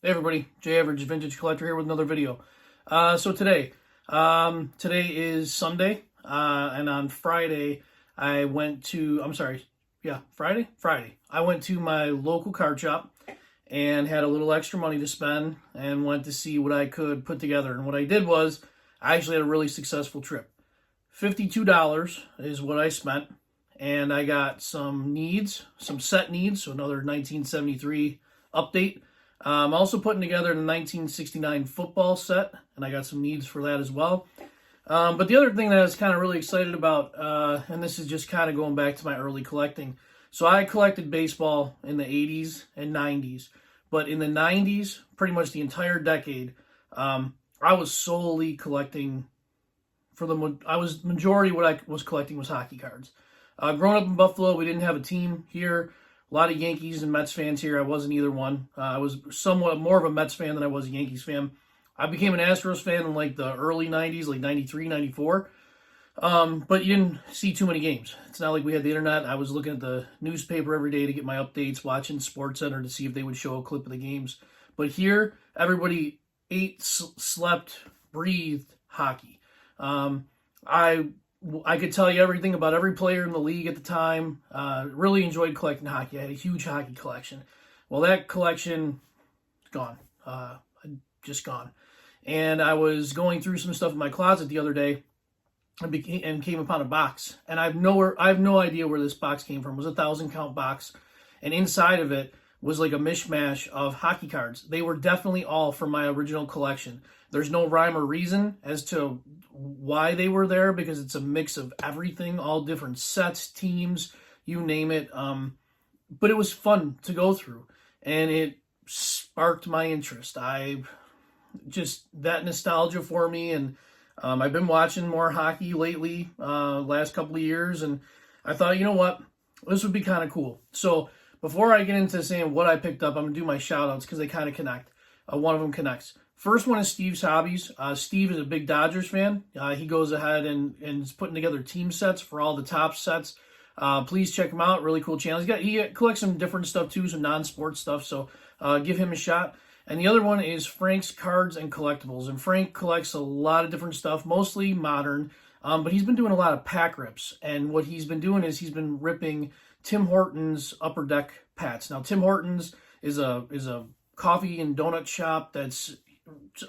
Hey everybody, Average Vintage Collector here with another video. So today is Sunday, and on Friday I went to, Friday. I went to my local card shop and had a little extra money to spend and went to see what I could put together. And what I did was, I actually had a really successful trip. $52 is what I spent, and I got some set needs, so another 1973 update. I'm also putting together the 1969 football set, and I got some needs for that as well. But the other thing that I was kind of really excited about, and this is just kind of going back to my early collecting. So I collected baseball in the 80s and 90s, but in the 90s, pretty much the entire decade, I was solely collecting majority what I was collecting was hockey cards. Growing up in Buffalo, we didn't have a team here. A lot of Yankees and Mets fans here. I wasn't either one. I was somewhat more of a Mets fan than I was a Yankees fan. I became an Astros fan in like the early 90s, like 93, 94. But you didn't see too many games. It's not like we had the internet. I was looking at the newspaper every day to get my updates, watching SportsCenter to see if they would show a clip of the games. But here, everybody ate, slept, breathed hockey. I could tell you everything about every player in the league at the time. Really enjoyed collecting hockey. I had a huge hockey collection. Well, that collection is gone. Just gone. And I was going through some stuff in my closet the other day and came upon a box. And I have no idea where this box came from. It was a 1,000-count box. And inside of it was like a mishmash of hockey cards. They were definitely all from my original collection. There's no rhyme or reason as to why they were there, because it's a mix of everything, all different sets, teams, you name it. But it was fun to go through, and it sparked my interest. That nostalgia for me, and I've been watching more hockey lately, last couple of years, and I thought, you know what, this would be kind of cool. So before I get into saying what I picked up, I'm going to do my shout-outs because they kind of connect. One of them connects. First one is Steve's Hobbies. Steve is a big Dodgers fan. He goes ahead and is putting together team sets for all the top sets. Please check him out. Really cool channel. He collects some different stuff too, some non-sports stuff. So give him a shot. And the other one is Frank's Cards and Collectibles. And Frank collects a lot of different stuff, mostly modern. But he's been doing a lot of pack rips. And what he's been doing is he's been ripping Tim Hortons Upper Deck Pats. Now, Tim Hortons is a coffee and donut shop that's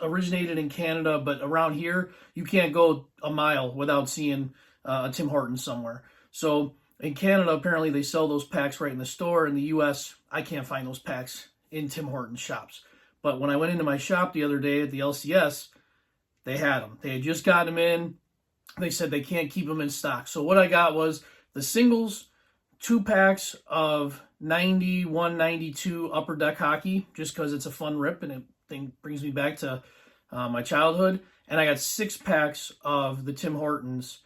originated in Canada, but around here you can't go a mile without seeing a Tim Hortons somewhere. So in Canada, apparently they sell those packs right in the store. In the US, I can't find those packs in Tim Hortons shops. But when I went into my shop the other day at the LCS, they had them. They had just gotten them in. They said they can't keep them in stock. So what I got was the singles, 2 packs of 91, 92 Upper Deck hockey, just because it's a fun rip and it brings me back to my childhood. And I got 6 packs of the Tim Hortons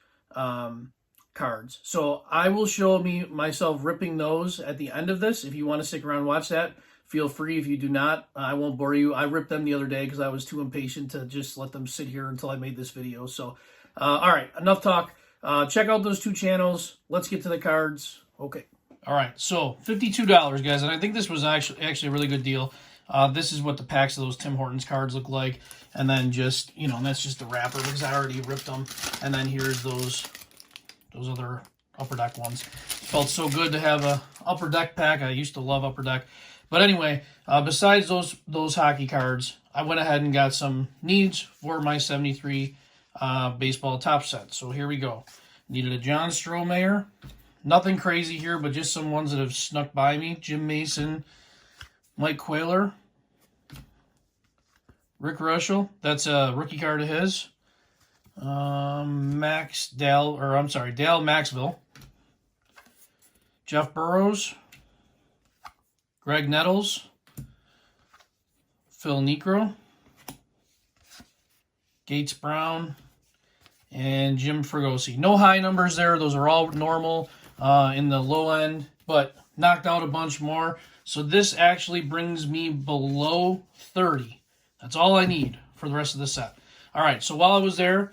cards. So I will show myself ripping those at the end of this. If you want to stick around and watch that, feel free. If you do not, I won't bore you. I ripped them the other day because I was too impatient to just let them sit here until I made this video. So, all right, enough talk. Check out those 2 channels. Let's get to the cards. Okay. All right, so $52, guys, and I think this was actually a really good deal. This is what the packs of those Tim Hortons cards look like, and then just, that's just the wrapper because I already ripped them. And then here's those other Upper Deck ones. Felt so good to have a Upper Deck pack. I used to love Upper Deck. But anyway, besides those hockey cards, I went ahead and got some needs for my 73 baseball top set. So here we go. Needed a John Strohmeyer. Nothing crazy here, but just some ones that have snuck by me. Jim Mason, Mike Quayler, Rick Rushell. That's a rookie card of his. Dale Maxville. Jeff Burrows. Greg Nettles. Phil Niekro. Gates Brown. And Jim Fregosi. No high numbers there. Those are all normal in the low end, but knocked out a bunch more. So this actually brings me below 30. That's all I need for the rest of the set. All right, so while I was there,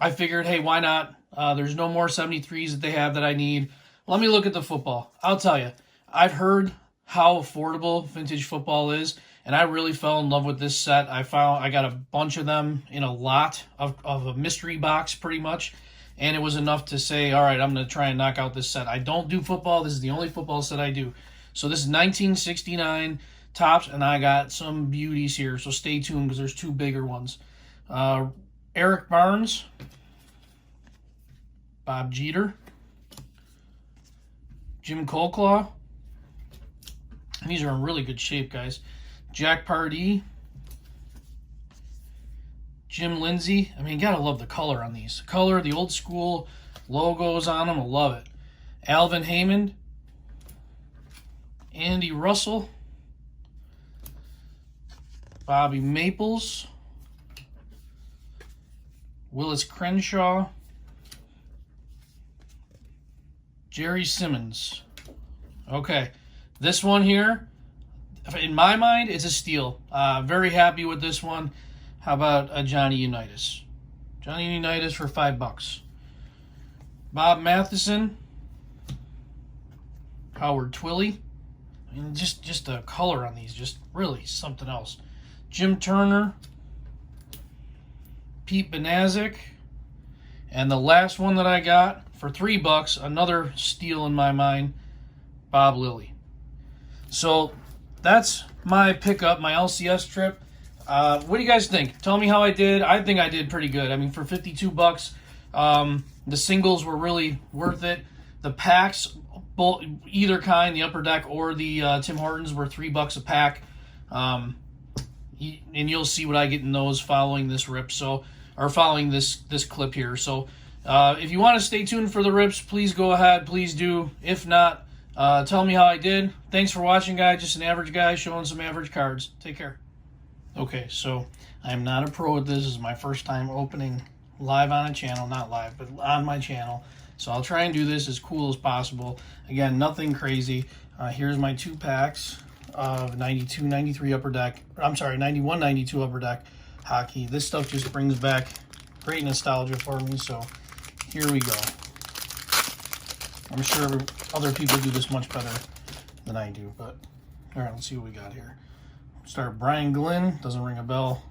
I figured, hey, why not? There's no more 73s that they have that I need. Let me look at the football. I'll tell you, I've heard how affordable vintage football is, and I really fell in love with this set. I got a bunch of them in a lot of a mystery box, pretty much, and it was enough to say, all right, I'm going to try and knock out this set. I don't do football. This is the only football set I do. So this is 1969 Topps, and I got some beauties here, so stay tuned because there's two bigger ones. Eric Barnes, Bob Jeter, Jim Colclaw. These are in really good shape, guys. Jack Pardee, Jim Lindsay. I mean, you gotta love the color on these. The color, the old school logos on them, I love it. Alvin Haymond, Andy Russell, Bobby Maples, Willis Crenshaw, Jerry Simmons. Okay, this one here, in my mind, it's a steal. Very happy with this one. How about a Johnny Unitas? Johnny Unitas for $5. Bob Matheson, Howard Twilley. I mean, just the color on these, just really something else. Jim Turner, Pete Benazik, and the last one that I got for $3, another steal in my mind, Bob Lilly. So that's my pickup, my LCS trip. What do you guys think? Tell me how I did. I think I did pretty good. I mean, for $52, the singles were really worth it. The packs, both either kind, the Upper Deck or the Tim Hortons, were $3 a pack. And you'll see what I get in those following this rip. So, or following this clip here. So, if you want to stay tuned for the rips, please go ahead. Please do. If not, tell me how I did. Thanks for watching, guys. Just an average guy showing some average cards. Take care. Okay, so I'm not a pro at this. This is my first time opening live on a channel. Not live, but on my channel. So I'll try and do this as cool as possible. Again, nothing crazy. Here's my 2 packs of 92, 93 Upper Deck. I'm sorry, 91, 92 Upper Deck hockey. This stuff just brings back great nostalgia for me. So here we go. I'm sure other people do this much better than I do, but all right, let's see what we got here. Start Brian Glynn, doesn't ring a bell.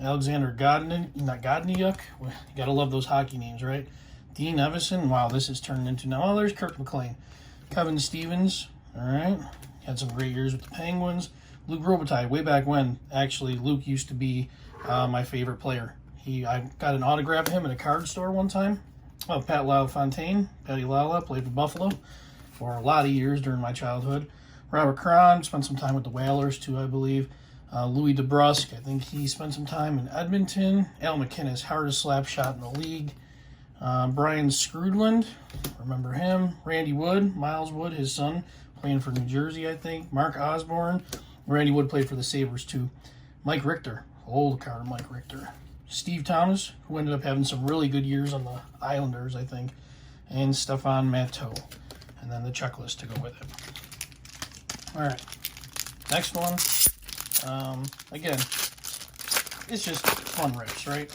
Alexander Godniuk. You gotta love those hockey names, right? Dean Evison. Wow, this is turned into now. Oh, there's Kirk McLean. Kevin Stevens. All right, had some great years with the Penguins. Luke Robitaille. Way back when, actually, Luke used to be my favorite player. I got an autograph of him at a card store one time. Oh, Pat LaFontaine. Patty Lala played for Buffalo for a lot of years during my childhood. Robert Cron spent some time with the Whalers too, I believe. Louis DeBrusque, I think he spent some time in Edmonton. Al McInnes, hardest slap shot in the league. Brian Scrudland, remember him. Randy Wood, Miles Wood, his son, playing for New Jersey, I think. Mark Osborne, Randy Wood played for the Sabres too. Mike Richter, old card Mike Richter. Steve Thomas, who ended up having some really good years on the Islanders, I think. And Stefan Matteau. And then the checklist to go with it. All right, next one. Again, it's just fun rips, right?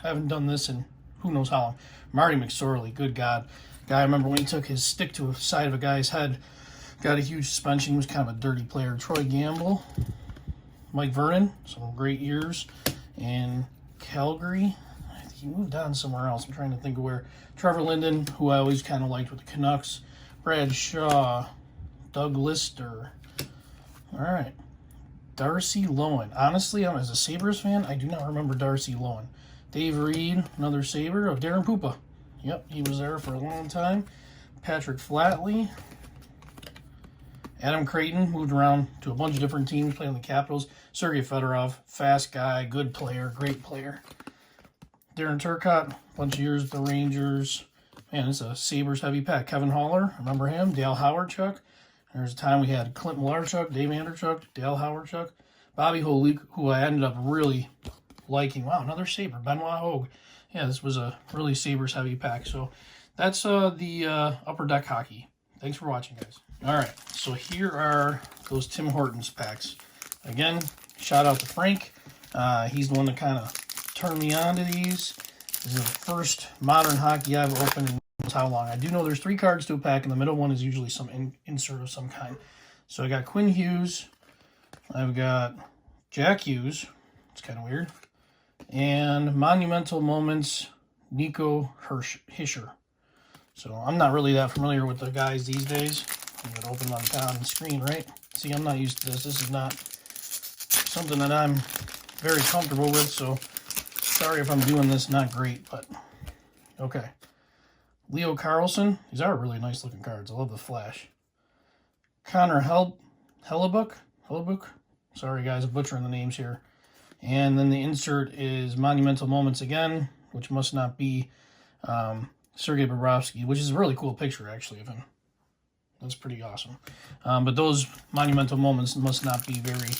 I haven't done this in who knows how long. Marty McSorley, good God. Guy, I remember when he took his stick to the side of a guy's head, got a huge suspension. He was kind of a dirty player. Troy Gamble, Mike Vernon, some great years in Calgary. I think he moved on somewhere else. I'm trying to think of where. Trevor Linden, who I always kind of liked with the Canucks. Brad Shaw, Doug Lister. All right. Darcy Lowen. Honestly, as a Sabres fan, I do not remember Darcy Lowen. Dave Reed, another Sabre. Oh, Darren Pupa. Yep, he was there for a long time. Patrick Flatley. Adam Creighton, moved around to a bunch of different teams, playing the Capitals. Sergei Fedorov, fast guy, good player, great player. Darren Turcotte, bunch of years with the Rangers. Man, it's a Sabres heavy pack. Kevin Haller, remember him? Dale Howardchuk. There's a time we had Clint Malarchuk, Dave Anderchuk, Dale Howardchuk, Bobby Holik, who I ended up really liking. Wow, another Sabre, Benoit Hogue. Yeah, this was a really Sabres heavy pack. So that's the Upper Deck hockey. Thanks for watching, guys. All right, so here are those Tim Hortons packs. Again, shout out to Frank. He's the one that kind of turned me on to these. This is the first modern hockey I've opened in how long. I do know there's 3 cards to a pack, and the middle one is usually some insert of some kind. So I got Quinn Hughes I've got Jack Hughes. It's kind of weird. And Monumental Moments, Nico Hischer. So I'm not really that familiar with the guys these days. I'm going to open them on the screen, right? See, I'm not used to this. This is not something that I'm very comfortable with, so sorry if I'm doing this not great, but okay. Leo Carlson. These are really nice looking cards. I love the flash. Connor Hellebuck. Sorry guys, I'm butchering the names here. And then the insert is Monumental Moments again, which must not be Sergei Bobrovsky, which is a really cool picture actually of him. That's pretty awesome. But those Monumental Moments must not be very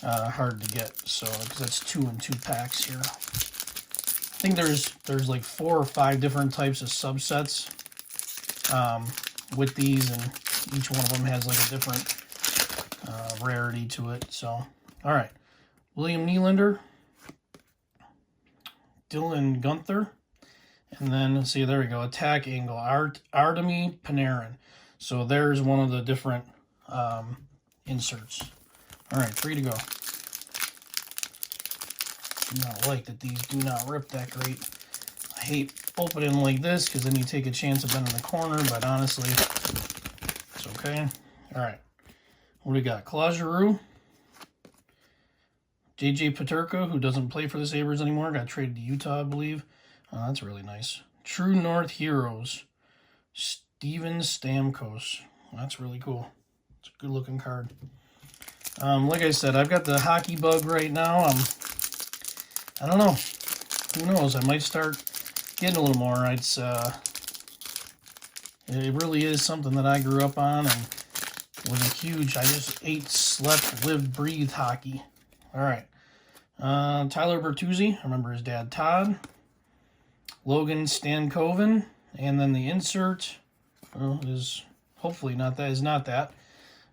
hard to get, so because that's 2 in 2 packs here. I think there's like 4 or 5 different types of subsets with these, and each one of them has like a different rarity to it. So, all right, William Nylander, Dylan Guenther, and then let's see, there we go, attack angle, Artemi Panarin. So there's one of the different inserts. All right, 3 to go. Do not like that these do not rip that great. I hate opening them like this because then you take a chance of bending the corner, but honestly, it's okay. All right, what do we got? Claude Giroux, JJ Peterka, who doesn't play for the Sabres anymore, got traded to Utah, I believe. That's really nice. True North Heroes, Steven Stamkos. That's really cool. It's a good looking card. Like I said, I've got the hockey bug right now. I don't know. Who knows? I might start getting a little more. It really is something that I grew up on and was a huge. I just ate, slept, lived, breathed hockey. All right. Tyler Bertuzzi. I remember his dad, Todd. Logan Stankoven. And then the insert is hopefully not that. Is not that.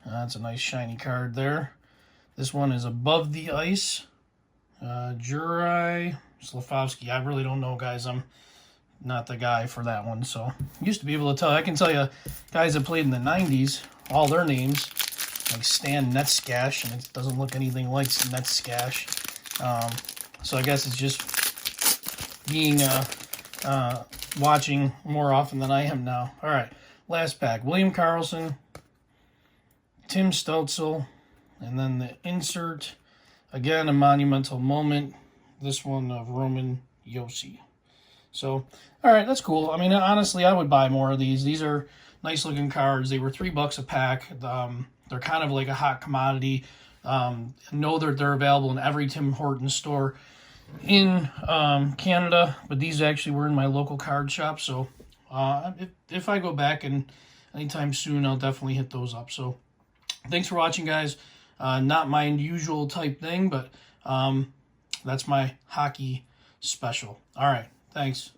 That's a nice shiny card there. This one is Above the Ice. Juraj Slafkovsky. I really don't know, guys. I'm not the guy for that one. So used to be able to tell. I can tell you guys that played in the 90s, all their names, like Stan Netskash, and it doesn't look anything like Netskash. So I guess it's just being watching more often than I am now. All right, last pack. William Karlsson, Tim Stutzel, and then the insert, again, a monumental moment. This one of Roman Josi. So, all right, that's cool. I mean, honestly, I would buy more of these. These are nice looking cards. They were $3 a pack. They're kind of like a hot commodity. Know that they're available in every Tim Hortons store in Canada, but these actually were in my local card shop. So if I go back and anytime soon, I'll definitely hit those up. So thanks for watching, guys. Not my usual type thing, but that's my hockey special. All right, thanks.